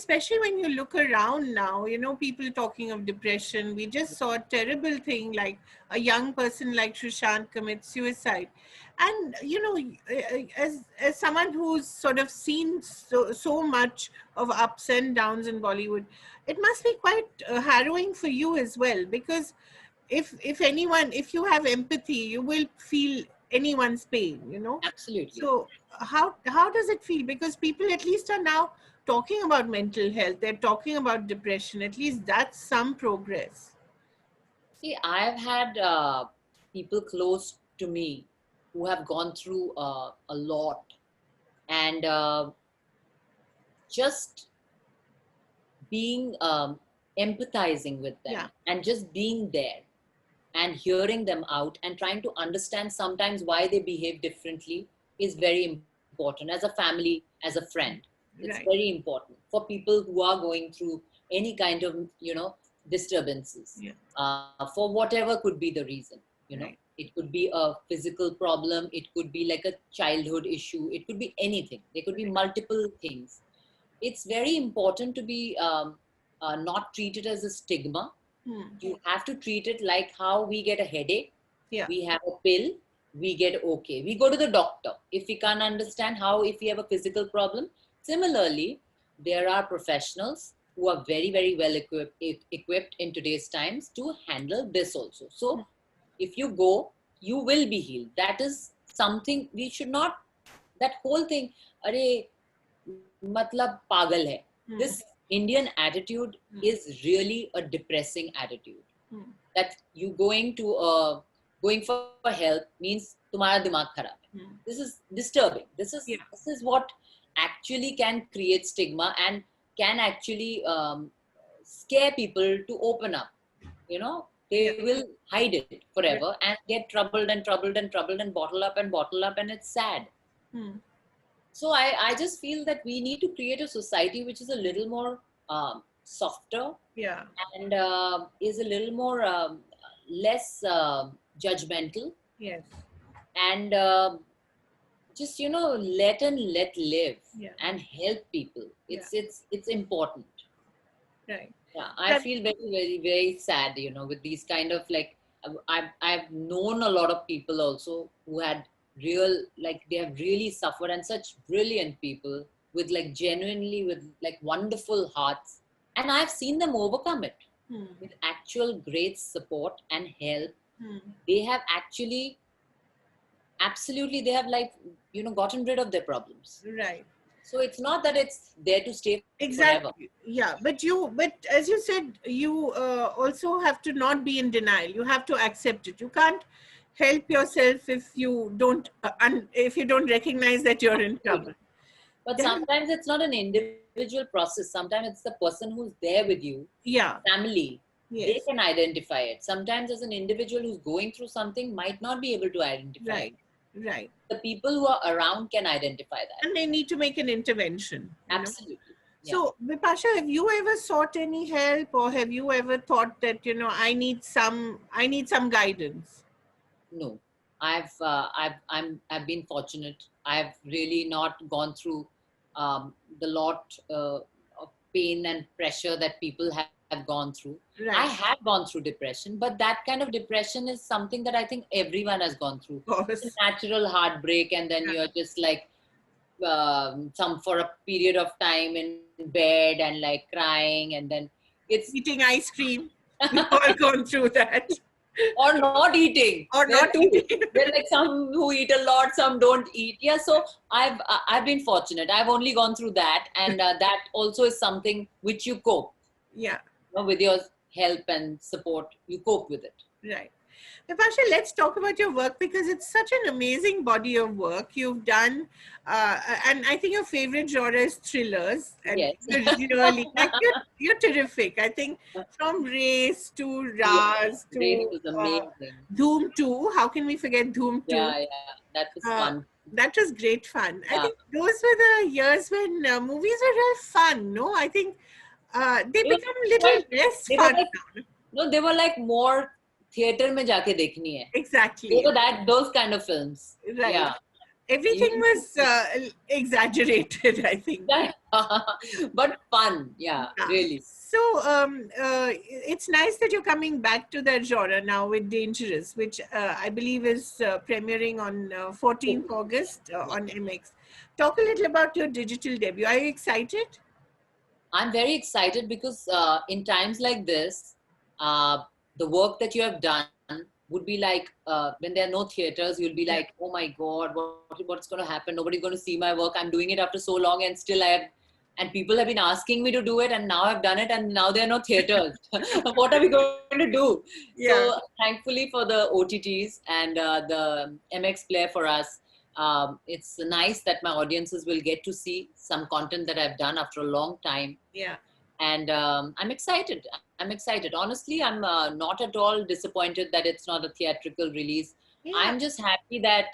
especially when you look around now, people talking of depression. We just saw a terrible thing, like a young person like Sushant commit suicide. And, as someone who's sort of seen so much of ups and downs in Bollywood, it must be quite harrowing for you as well, because if you have empathy, you will feel anyone's pain. Absolutely. So how does it feel? Because people at least are now talking about mental health. They're talking about depression. At least that's some progress. See, I've had people close to me who have gone through a lot, and just being empathizing with them, Yeah. and just being there and hearing them out and trying to understand sometimes why they behave differently is very important. As a family, as a friend, it's Right. very important for people who are going through any kind of disturbances. Yeah. For whatever could be the reason. Right. It could be a physical problem, it could be like a childhood issue, it could be anything, there could be multiple things. It's very important to be not treated as a stigma. You have to treat it like how we get a headache. Yeah. We have a pill, we get okay. We go to the doctor. If we can't understand how, if we have a physical problem. Similarly, there are professionals who are very, very well equipped in today's times to handle this also. So if you go, you will be healed. That is something we should not, that whole thing, Are matlab pagal hai. This Indian attitude is really a depressing attitude. That you going for help means tumhara dimag kharab hai. This is disturbing. This is what actually can create stigma and can actually scare people to open up. They will hide it forever and get troubled and bottle up, and it's sad. So I just feel that we need to create a society which is a little more softer, and is a little more less judgmental, Yes. and just let live, and help people. It's important. Right. Yeah, I feel very, very, very sad, with these kind of, like, I've known a lot of people also who had they have really suffered, and such brilliant people with genuinely with wonderful hearts, and I've seen them overcome it with actual great support and help. They have actually, absolutely, they have gotten rid of their problems. Right. So it's not that it's there to stay Exactly. forever. Yeah, but as you said, you also have to not be in denial. You have to accept it. You can't help yourself if you don't recognize that you're in trouble. But sometimes it's not an individual process. Sometimes it's the person who's there with you. Yeah. Family. Yes. They can identify it. Sometimes as an individual who's going through something might not be able to identify it. Right. The people who are around can identify that. And they need to make an intervention. Absolutely. Yeah. So, Bipasha, have you ever sought any help, or have you ever thought that, I need some guidance? No, I've been fortunate. I've really not gone through the lot of pain and pressure that people have gone through. Right. I have gone through depression, but that kind of depression is something that I think everyone has gone through. It's a natural heartbreak, and then you're just for a period of time in bed and crying, and then it's eating ice cream. We've all gone through that. Or not eating. There's some who eat a lot, some don't eat. Yeah, so I've been fortunate. I've only gone through that, and that also is something which you cope. Yeah. With your help and support, you cope with it. Right. Bipasha, let's talk about your work, because it's such an amazing body of work you've done. And I think your favorite genre is thrillers. And yes. Really, you're terrific. I think from Race to Raz to Race was amazing. Dhoom 2. How can we forget Dhoom 2? Yeah, that was fun. That was great fun. Yeah. I think those were the years when movies were real fun, no? I think they become a little less fun now. No, they were more theater mein jaake dekhni hai. Exactly. They were those kind of films. Right. Yeah. Everything Even was exaggerated, I think. but fun. Yeah, Yeah. really. So it's nice that you're coming back to that genre now with Dangerous, which I believe is premiering on 14th August Yeah. on MX. Talk a little about your digital debut. Are you excited? I'm very excited because in times like this, uh, the work that you have done would be like when there are no theaters, you'll be like, Yeah. oh my God, what's going to happen? Nobody's going to see my work. I'm doing it after so long, and still I have, and people have been asking me to do it, and now I've done it, and now there are no theaters. What are we going to do? So Yeah. thankfully for the OTTs and the MX player for us, it's nice that my audiences will get to see some content that I've done after a long time. Yeah. And I'm excited. I'm excited. Honestly, I'm not at all disappointed that it's not a theatrical release. Yeah. I'm just happy that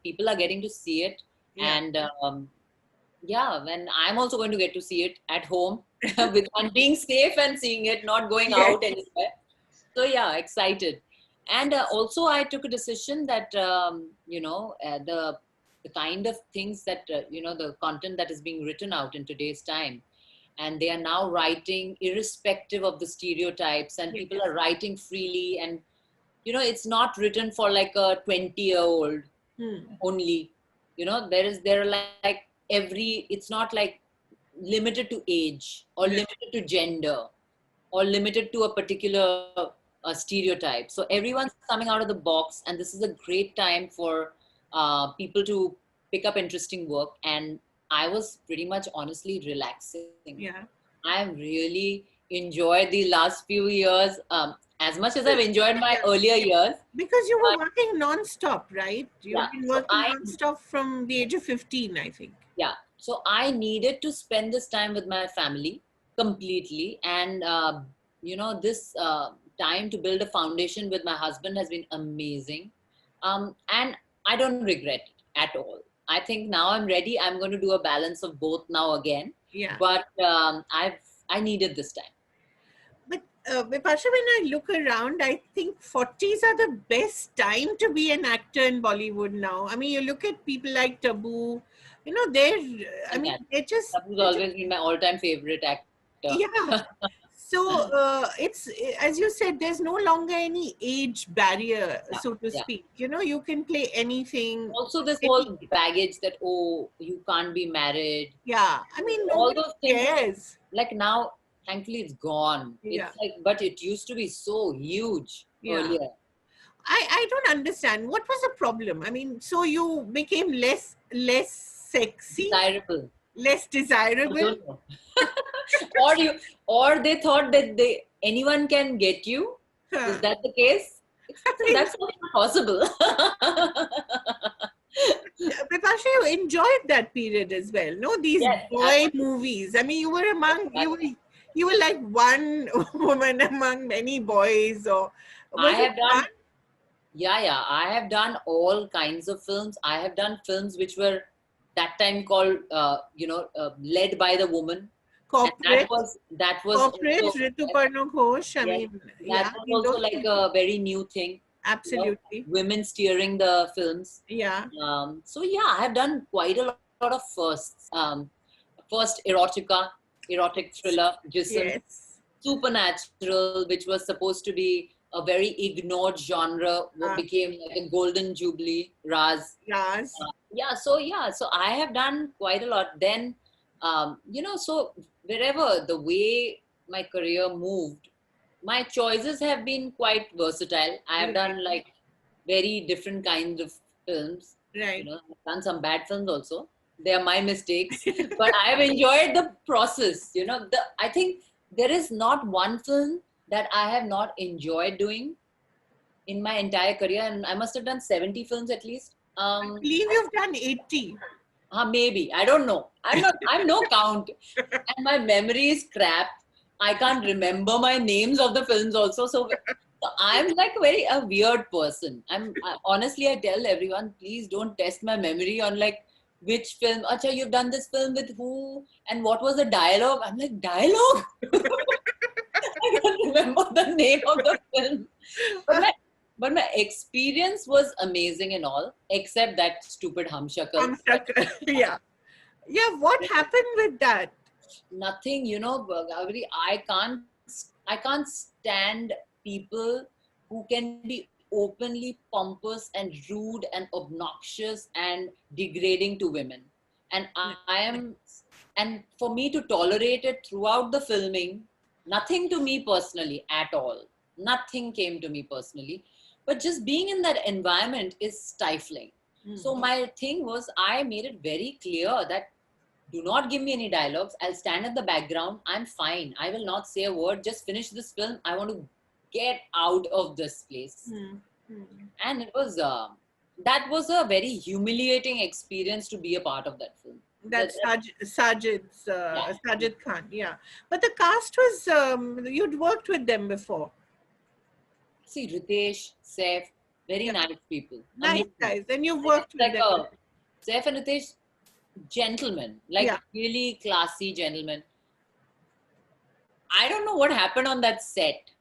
people are getting to see it. Yeah. And yeah, and I'm also going to get to see it at home with and being safe and seeing it, not going Yes. out anywhere. So yeah, excited. And also, I took a decision that the kind of things that the content that is being written out in today's time, and they are now writing irrespective of the stereotypes, and Yes. people are writing freely, and it's not written for like a 20-year-old Hmm. only. There are like it's not like limited to age or Right. limited to gender or limited to a particular stereotype. So everyone's coming out of the box, and this is a great time for people to pick up interesting work. And I was pretty much honestly relaxing. Yeah. I've really enjoyed the last few years, as much as I've Because, enjoyed my yeah. earlier years. Because you were But working non-stop, right? yeah, You've been so working non-stop from the age of 15, I think. I needed to spend this time with my family completely, and this time to build a foundation with my husband has been amazing, and I don't regret it at all. I think now I'm ready. I'm going to do a balance of both now again, Yeah. but I needed this time. But Bipasha, when I look around, I think 40s are the best time to be an actor in Bollywood now. I mean, you look at people like Taboo, they're, I mean, Fantastic. Tabu's they're just, always been my all-time favorite actor. yeah. So it's, as you said, there's no longer any age barrier, Yeah, so to yeah. speak. You can play anything. Also, this Any, whole baggage that, oh, you can't be married, yeah. I mean, all nobody those things, cares. like now, thankfully it's gone. Yeah. It's like, but it used to be so huge Yeah. earlier. I don't understand. What was the problem? I mean, so you became less sexy, Desirable. less I desirable. don't know. or you or they thought that anyone can get you. Is Huh. that the case? I So mean, that's not possible. Bipasha, you enjoyed that period as well. No, these Yes, boy movies. I mean, you were like one woman among many boys, or I was it have fun? done. Yeah. I have done all kinds of films. I have done films which were that time called, led by the woman, and that Corporate, was that was corporate, also Rituparno Ghosh. I yes, mean, that yeah, I was mean, also those like a very new thing. absolutely, Women steering the films. yeah, So yeah, I have done quite a lot of firsts. First erotic thriller, Jism. yes. Supernatural, which was supposed to be a very ignored genre, Uh, became like a golden jubilee, Raz. Yes. So I have done quite a lot. Then, so wherever the way my career moved, my choices have been quite versatile. I have Right. done like very different kinds of films. Right. I've done some bad films also. They are my mistakes, but I have enjoyed the process. I think there is not one film that I have not enjoyed doing in my entire career, and I must have done 70 films at least. I believe you've done 80. Maybe, I don't know. I'm no count, and my memory is crap. I can't remember my names of the films also. So I'm like a weird person. Honestly, I tell everyone, please don't test my memory on like which film. Acha, you've done this film with who, and what was the dialogue? I'm like, dialogue? I can't remember the name of the film. But But my experience was amazing and all, except that stupid Humshakals. Humshakal. Yeah. Yeah. What happened with that? Nothing, Kaveree, I can't stand people who can be openly pompous and rude and obnoxious and degrading to women. And and for me to tolerate it throughout the filming, nothing to me personally at all. Nothing came to me personally. But just being in that environment is stifling. So my thing was, I made it very clear that do not give me any dialogues. I'll stand at the background. I'm fine. I will not say a word. Just finish this film. I want to get out of this place. And that was a very humiliating experience to be a part of that film. That's Yeah. Sajid Khan. Yeah. But the cast was, you'd worked with them before. See, Ritesh, Saif, very Yeah. nice people. Nice Amazing. guys. And you've Like, worked it's with like them. Saif and Ritesh, gentlemen, Yeah. like really classy gentlemen. I don't know what happened on that set.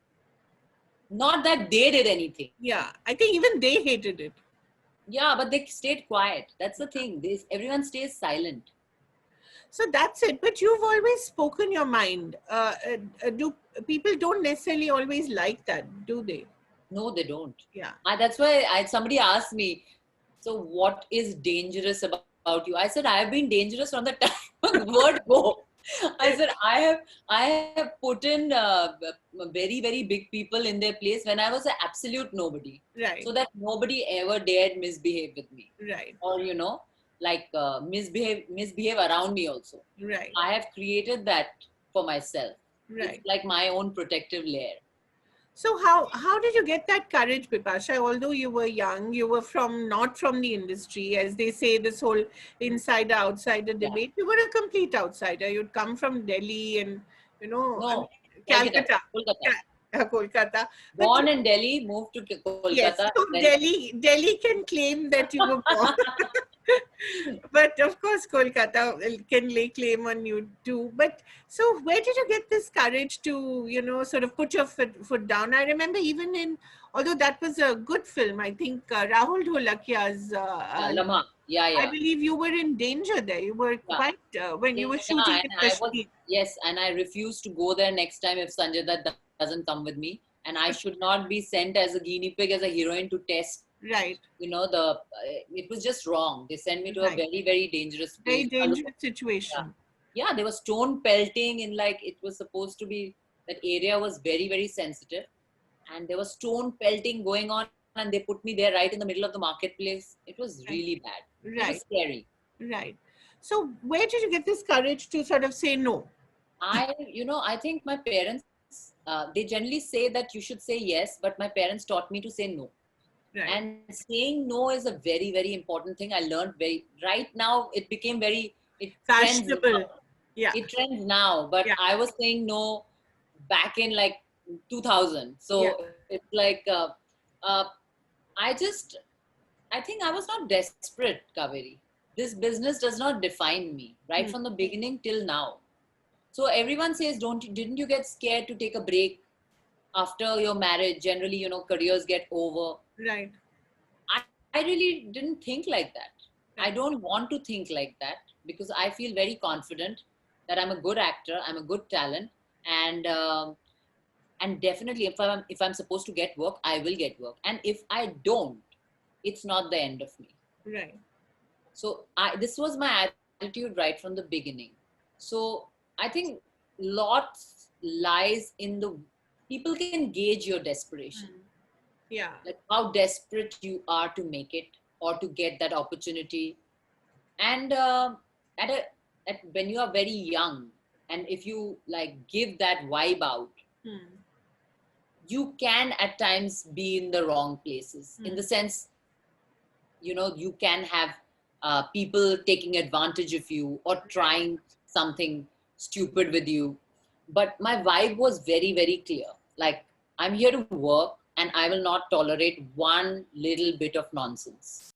Not that they did anything. Yeah. I think even they hated it. Yeah, but they stayed quiet. That's the thing. Everyone stays silent. So that's it. But you've always spoken your mind. Do people don't necessarily always like that, do they? No, they don't. Yeah. That's why somebody asked me, so what is dangerous about you? I said, I have been dangerous from the time the word go. I said, I have put in very, very big people in their place when I was an absolute nobody. Right. So that nobody ever dared misbehave with me. Right. Or, misbehave around me also. Right. I have created that for myself. Right. It's like my own protective layer. So how did you get that courage, Bipasha? Although you were young, you were not from the industry, as they say, this whole insider outsider debate. You were a complete outsider. You'd come from Delhi and No, Kolkata. Calcutta, Kolkata. Kolkata. But Born in Delhi, moved to yes, Kolkata. so Then Delhi can claim that you were born. But of course, Kolkata can lay claim on you too. But so, where did you get this courage to, sort of put your foot down? I remember although that was a good film, I think Rahul Dholakia's, Lamha. Yeah, I yeah. believe you were in danger there. You were Yeah. quite, when you were shooting And in I was, Kashmir. yes, and I refused to go there next time if Sanjay Dutt doesn't come with me. And I should not be sent as a guinea pig, as a heroine to test. Right. It was just wrong. They sent me to a Right. very, very dangerous Very place. dangerous Yeah. situation. Yeah, there was stone pelting in, like, it was supposed to be, that area was very, very sensitive. And there was stone pelting going on, and they put me there right in the middle of the marketplace. It was Right. really bad. It was Right. scary. Right. So, where did you get this courage to sort of say no? I think my parents, they generally say that you should say yes, but my parents taught me to say no. Right. And saying no is a very, very important thing. I learned right now, it became it trends Fashionable. now. Yeah. It trends now, but Yeah. I was saying no back in like 2000. So Yeah. it's like, uh, I think I was not desperate, Kaveri. This business does not define me right from the beginning till now. So everyone says, didn't you get scared to take a break after your marriage? Generally, careers get over. Right. I really didn't think like that. I don't want to think like that, because I feel very confident that I'm a good actor, I'm a good talent, and definitely if I'm supposed to get work, I will get work. And if I don't, it's not the end of me. Right. So this was my attitude right from the beginning. So I think lots lies in the people can gauge your desperation. Yeah. Like how desperate you are to make it or to get that opportunity. And when you are very young, and if you like give that vibe out, you can at times be in the wrong places. In the sense, you can have people taking advantage of you or trying something stupid with you. But my vibe was very, very clear. Like, I'm here to work, and I will not tolerate one little bit of nonsense.